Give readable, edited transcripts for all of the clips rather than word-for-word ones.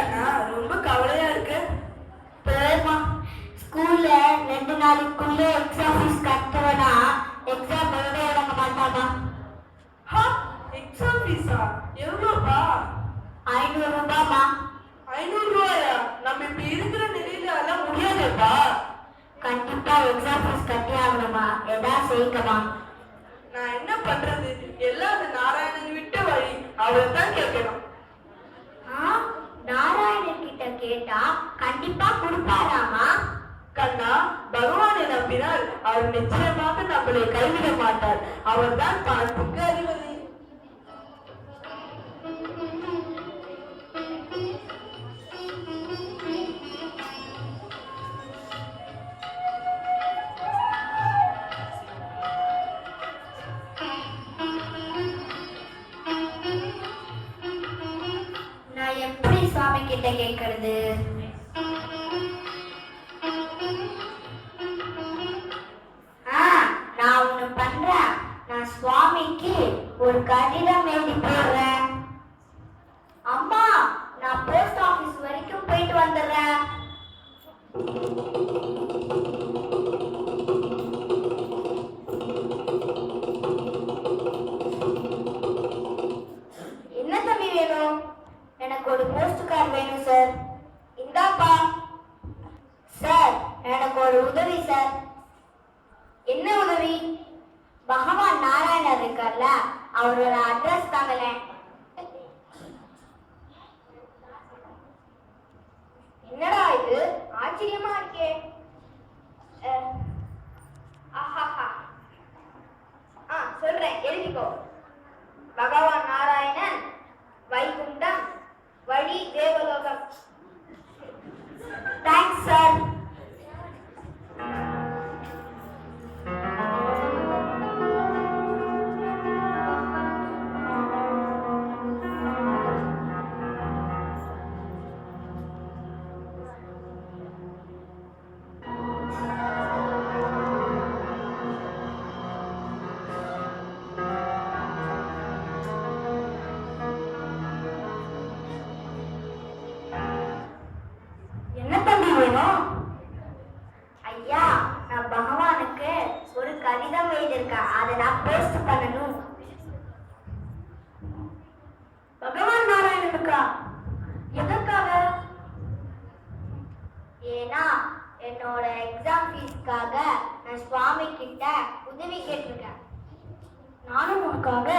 கண்ணா ரொம்ப கவலையா இருக்கு? போமா, ஸ்கூல்ல 2 நாளுக்குள்ள எக்ஸாம் ஃபீஸ் கட்டவனா எக்ஸாம் எழுத விட மாட்டாமா. எக்ஸாம் ஃபீஸா? எவ்வளோப்பா? 500 ரூபாய்மா. 500 ரூபாயா? நம்ம இப்ப இருக்கிற நிலையில அதெல்லாம் முடியாதுப்பா. கண்டிப்பா எக்ஸாம் ஃபீஸ் கட்டி ஆகணுமா, ஏதாவது செய்யுங்கம்மா. நான் என்ன பண்றது? எல்லாம் அந்த நாராயணன் விட்ட வழி, அவர் தான் கேட்கணும். நாராயணன் கிட்ட கேட்டா கண்டிப்பா கொடுப்பாராமா? கண்ணா, பகவானை நம்பினால் அவர் நிச்சயமாக நம்மளை கைவிட மாட்டார். அவர் தான் பணத்துக்கு அதிபதி. நான் எப்படி சுவாமி கிட்ட கேட்கறது? நான் ஒண்ணு பண்றேன். நான் சுவாமிக்கு ஒரு கடிதம் எழுதி போடுறேன். அம்மா, நான் போஸ்ட் ஆபீஸ் வரைக்கும் போயிட்டு வந்துடுறேன். என்ன தம்பி வேணும்? எனக்கு ஒரு போஸ்ட் கார்டு வேணும் சார். இந்தாப்பா. சார், எனக்கு ஒரு உதவி சார். என்ன உதவி? பகவான் நாராயணர் இருக்கார்ல, அவரோட அட்ரஸ் தாங்களேன். என்னடா இது ஆச்சரியமா இருக்கே. சொல்றேன், எழுதிக்கோ. பகவான் நாராயணன், வைகுண்டம், வழி தேவலோகம். Thanks sir. ஐயா, நான் பகவானுக்கு ஒரு கடிதம் எழுதியிருக்கேன். அதை நான் போஸ்ட் பண்ணணும். பகவான் நாராயணனுக்கா? எதற்காக? ஏன்னா என்னோட எக்ஸாம் ஃபீஸ்க்காக நான் சுவாமி கிட்ட உதவி கேட்டிருக்கேன். நானும் உனக்காக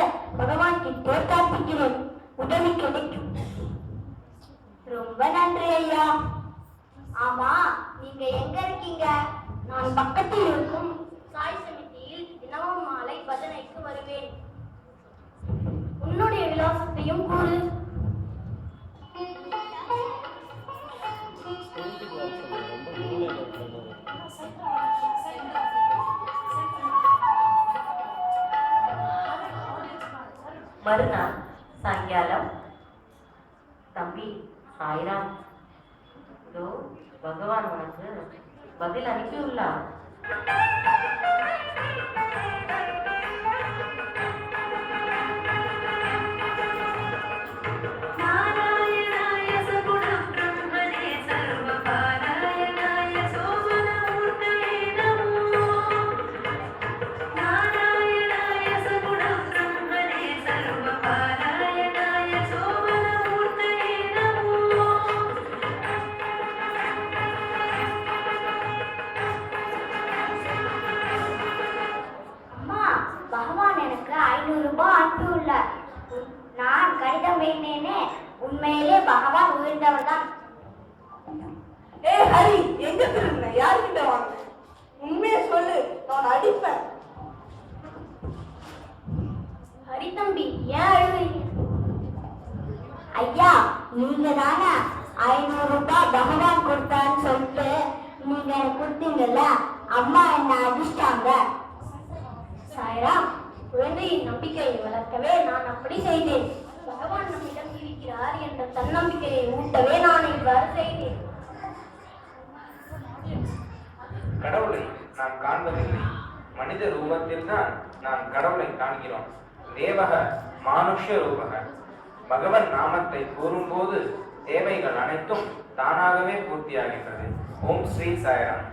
பகவான் கிட்ட பிரார்த்திக்கிறேன், உதவி கிடைக்கும். ரொம்ப நன்றி ஐயா. ஆமா, நீங்க எங்க இருக்கீங்க? நான் பக்கத்தில் இருக்கும் சாய் சமிதியில் தினமும் மாலை பஜனைக்கு வருவேன். உன்னுடைய விலாசத்தையும் கூறு. மறுநாள் சாயங்காலம், தம்பி சாய்ராம், இதோ பகவான் உனக்கு பதில் அனுப்பியுள்ளார். நான் கடிதம் எழுதினேனே, உண்மையிலே பகவான் உயர்ந்தவர் தான். ஹரி, எங்க திரும்ப? யாருக்கிட்ட வாங்க? உண்மையை சொல்லு, நான் அடிப்பேன். ஹரி தம்பி, ஏன் அழுவீங்க? ஐயா, நீங்க தானே 500 ரூபாய் பகவான் கொடுத்தான்னு சொல்லிட்டு நீங்க எனக்கு கொடுத்தீங்கல்ல, அம்மா என்ன அடிச்சிட்டாங்க. சாய்ராம், குழந்தையின் நம்பிக்கையை வளர்க்கவே நான் அப்படி செய்தேன். பகவான் நம்மிடம் இருக்கிறார் என்ற தன்னம்பிக்கையை ஊட்டவே நான் இவ்வாறு செய்தேன். கடவுளை நான் காண்பதில்லை, மனித ரூபத்தில் தான் நான் கடவுளை காண்கிறோம். தேவக மானுஷ்ய ரூபக. பகவன் நாமத்தை கூறும்போது தேவைகள் அனைத்தும் தானாகவே பூர்த்தியாகின்றது. ஓம் ஸ்ரீ சாய்ராம்.